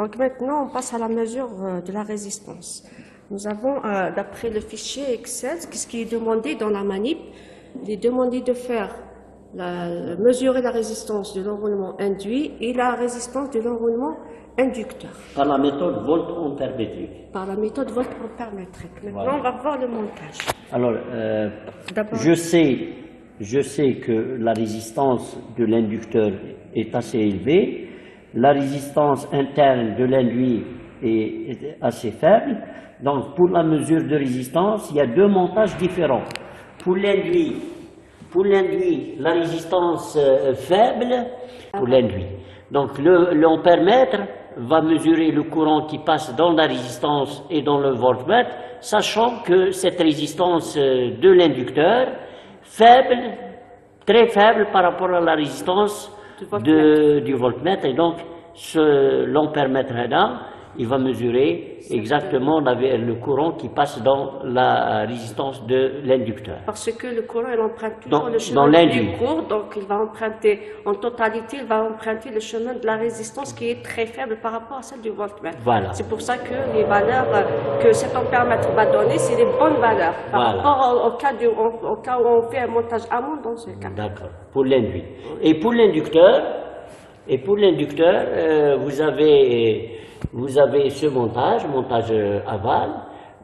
Donc maintenant, on passe à la mesure de la résistance. Nous avons, d'après le fichier Excel, ce qui est demandé dans la manip, il est demandé de faire mesurer la résistance de l'enroulement induit et la résistance de l'enroulement inducteur. Par la méthode volt-ampère métrique. Par la méthode volt-ampère métrique. Maintenant, voilà. On va voir le montage. Alors, je sais que la résistance de l'inducteur est assez élevée, la résistance interne de l'induit est assez faible. Donc, pour la mesure de résistance, il y a deux montages différents. Pour l'induit, la résistance faible, pour l'induit. Donc, l'ampèremètre va mesurer le courant qui passe dans la résistance et dans le voltmètre, sachant que cette résistance de l'inducteur, faible, très faible par rapport à la résistance du voltmètre, et donc l'ampèremètre là, il va mesurer exactement le courant qui passe dans la résistance de l'inducteur. Parce que le courant, il emprunte toujours le chemin du court, donc il va emprunter, en totalité, il va emprunter le chemin de la résistance qui est très faible par rapport à celle du voltmètre. Voilà. C'est pour ça que les valeurs que cet ampèremètre va donner, c'est les bonnes valeurs par rapport au cas où on fait un montage amont dans ce cas. D'accord, pour l'induit. Et pour l'inducteur, vous avez ce montage aval.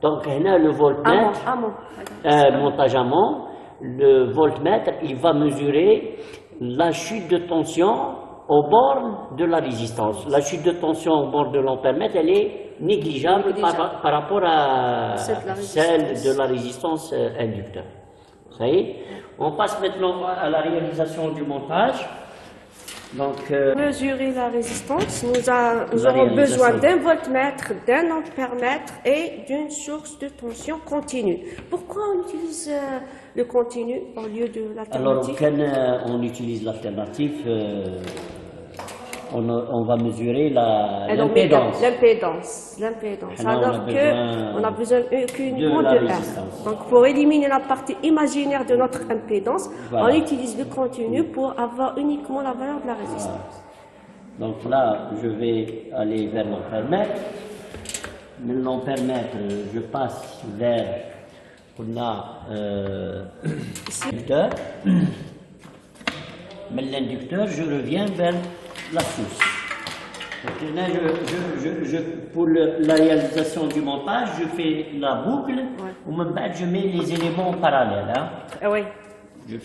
Donc, là, le voltmètre, montage amont, le voltmètre, il va mesurer la chute de tension aux bornes de la résistance. La chute de tension aux bornes de l'ampèremètre, elle est négligeable par rapport à celle de la résistance inducteur. Vous savez? On passe maintenant à la réalisation du montage. Donc, mesurer la résistance, nous aurons besoin d'un voltmètre, d'un ampèremètre et d'une source de tension continue. Pourquoi on utilise le continu au lieu de l'alternatif? Alors, quand on utilise l'alternative, on va mesurer l'impédance. Alors qu'on a besoin uniquement de R. Donc, pour éliminer la partie imaginaire de notre impédance, on utilise le continu pour avoir uniquement la valeur de la résistance. Donc là, je vais aller vers l'ampèremètre. Mais l'ampèremètre, je passe vers l'inducteur. Mais l'inducteur, je reviens vers la source. Donc là, pour la réalisation du montage, je fais la boucle, ou même je mets les éléments parallèles. Hein. Oui. Je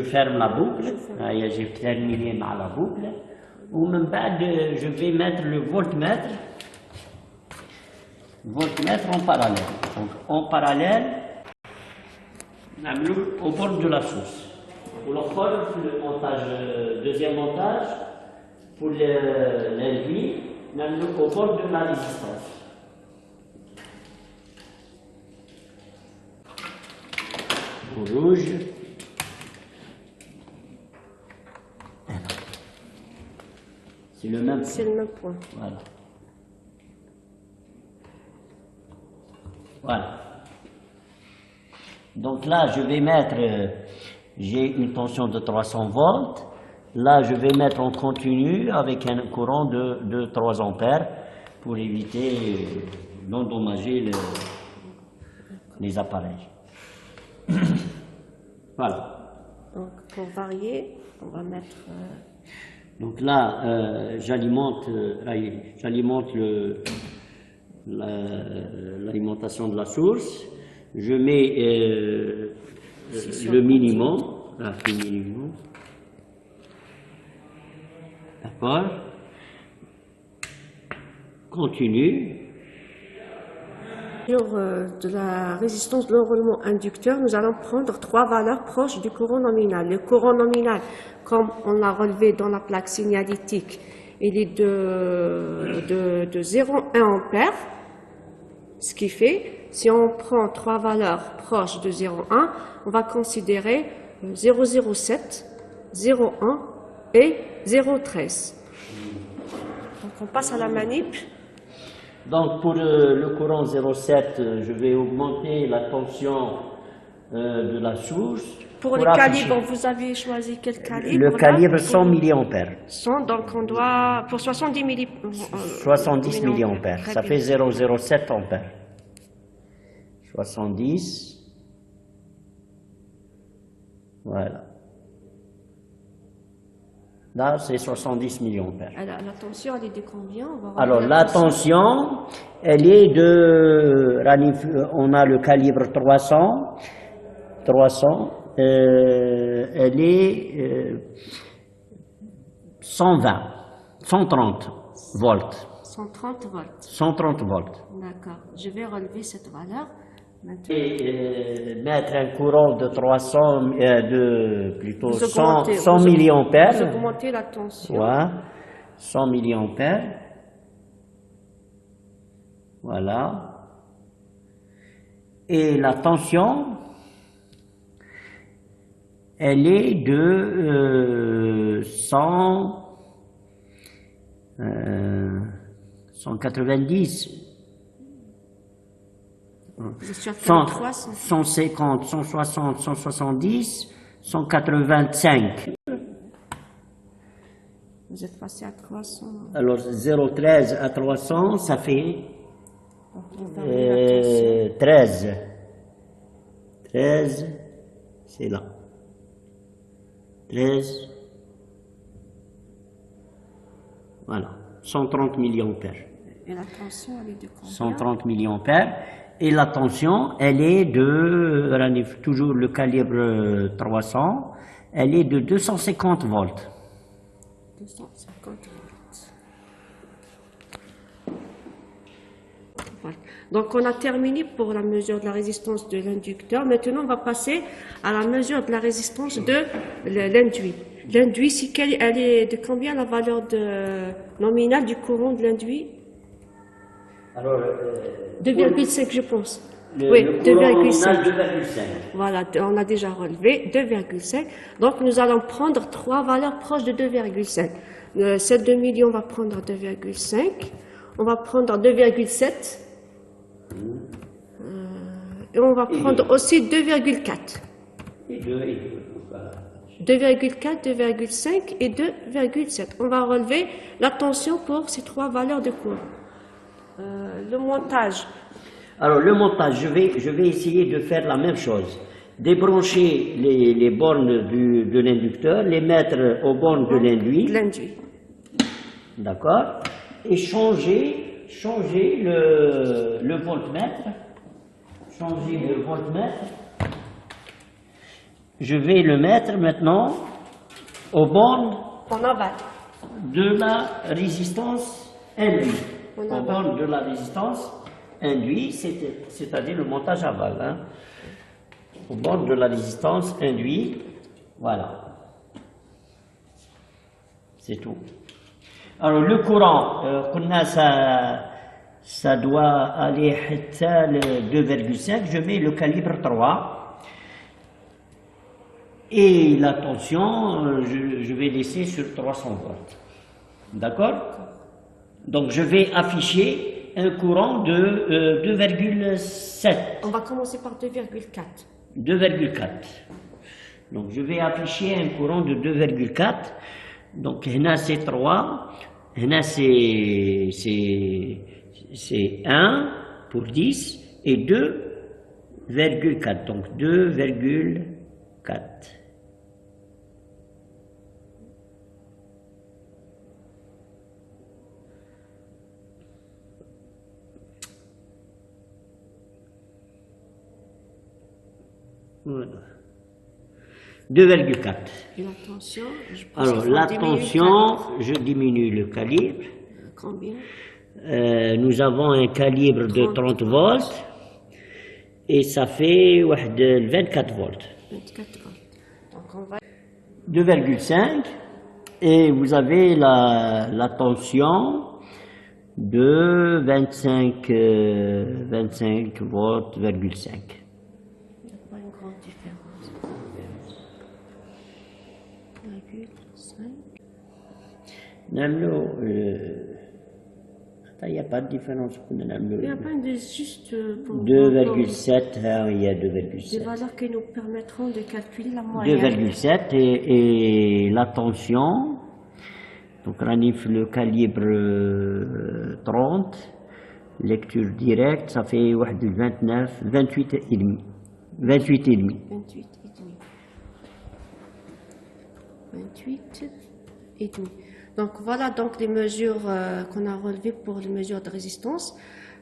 ferme la boucle, j'ai terminé la boucle, ou même je vais mettre le voltmètre en parallèle. Donc en parallèle, au bord de la source. Pour le montage, deuxième montage, pour l'induit, au bord de la résistance. Au rouge. C'est le même point. C'est le même point. Voilà. Voilà. Donc là, je vais mettre, j'ai une tension de 300 volts. Là, je vais mettre en continu avec un courant de 3 ampères pour éviter d'endommager les appareils. Voilà. Donc, pour varier, on va mettre... Donc là, j'alimente l'alimentation de la source. Je mets le minimum. Là, le minimum. D'accord. Continue. Sur de la résistance de l'enroulement inducteur, nous allons prendre 3 valeurs proches du courant nominal. Le courant nominal, comme on l'a relevé dans la plaque signalétique, il est de 0,1 ampère, ce qui fait, si on prend 3 valeurs proches de 0,1, on va considérer 0,07, 0,1 et 0,13. Donc on passe à la manip. Donc pour le courant 0,7, je vais augmenter la tension de la source Pour le calibre, vous avez choisi quel calibre? Le calibre 100 milliampères. 100, donc on doit, pour 70 milliampères. Ça fait 0,07 ampères. 70. Voilà. Là, c'est 70 milliampères. Alors, la tension, elle est de combien? Alors, la tension, elle est de... On a le calibre 300. Elle est 130 volts. 130 volts. 130 volts. D'accord. Je vais relever cette valeur. Et mettre un courant de 300, plutôt Vous 100 milliampères. Vous augmentez la tension. Ouais, 100 milliampères. Voilà. Et la tension, elle est de 190. 150, 160, 170, 185. Vous êtes passé à 300. Alors 0,13 à 300, ça fait 13. 13, c'est là. 13. Voilà, 130 milliampères. Et la tension, elle est de combien? 130 milliampères. Et la tension, elle est de, toujours le calibre 300, elle est de 250 volts. 250 volts. Voilà. Donc on a terminé pour la mesure de la résistance de l'inducteur. Maintenant, on va passer à la mesure de la résistance de l'induit. L'induit, elle est de combien la valeur nominale du courant de l'induit? Alors, 2,5 je pense. Oui, 2,5. Voilà, on a déjà relevé 2,5. Donc nous allons prendre trois valeurs proches de 2,5. Cette demi-million, on va prendre 2,5. On va prendre 2,7. Et on va prendre aussi 2,4. 2,4, 2,5 et 2,7. On va relever la tension pour ces trois valeurs de courant. Le montage. Alors le montage, je vais essayer de faire la même chose. Débrancher les bornes de l'inducteur, les mettre aux bornes de l'induit. D'accord. Et changer le voltmètre. Changer le voltmètre. Je vais le mettre maintenant aux bornes de la résistance induite. Aux bornes de la résistance induite, c'est-à-dire le montage aval. Hein. Aux bornes de la résistance induite, voilà. C'est tout. Alors le courant, ça doit aller à 2,5. Je mets le calibre 3. Et la tension, je vais laisser sur 300 volts. D'accord? Donc je vais afficher un courant de 2,7. On va commencer par 2,4. 2,4. Donc je vais afficher un courant de 2,4. Donc là c'est 3. Là c'est 1 pour 10 et 2,4. Donc 2,4. Voilà. 2,4. Et la tension, alors la tension, je diminue le calibre. Combien? Nous avons un calibre de 30 volts et ça fait 24 volts. 24 volts. Donc on va... 2,5 et vous avez la tension de 25 volts, 5. Il n'y a pas de différence. Il n'y a pas de juste pour 2,7, il y a des 2,7. valeurs qui nous permettront de calculer la moyenne. 2,7 et la tension. Donc, Ranif, le calibre 30, lecture directe, ça fait 29, 28 et demi. 28 et demi. 28 et demi. 28 et demi. Donc voilà donc les mesures qu'on a relevées pour les mesures de résistance.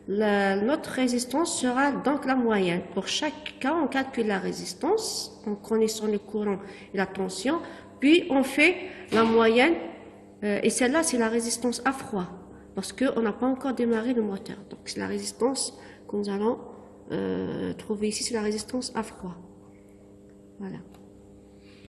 Notre résistance sera donc la moyenne. Pour chaque cas, on calcule la résistance en connaissant le courant et la tension, puis on fait la moyenne, et celle-là c'est la résistance à froid, parce qu'on n'a pas encore démarré le moteur. Donc c'est la résistance que nous allons trouver ici, c'est la résistance à froid. Voilà.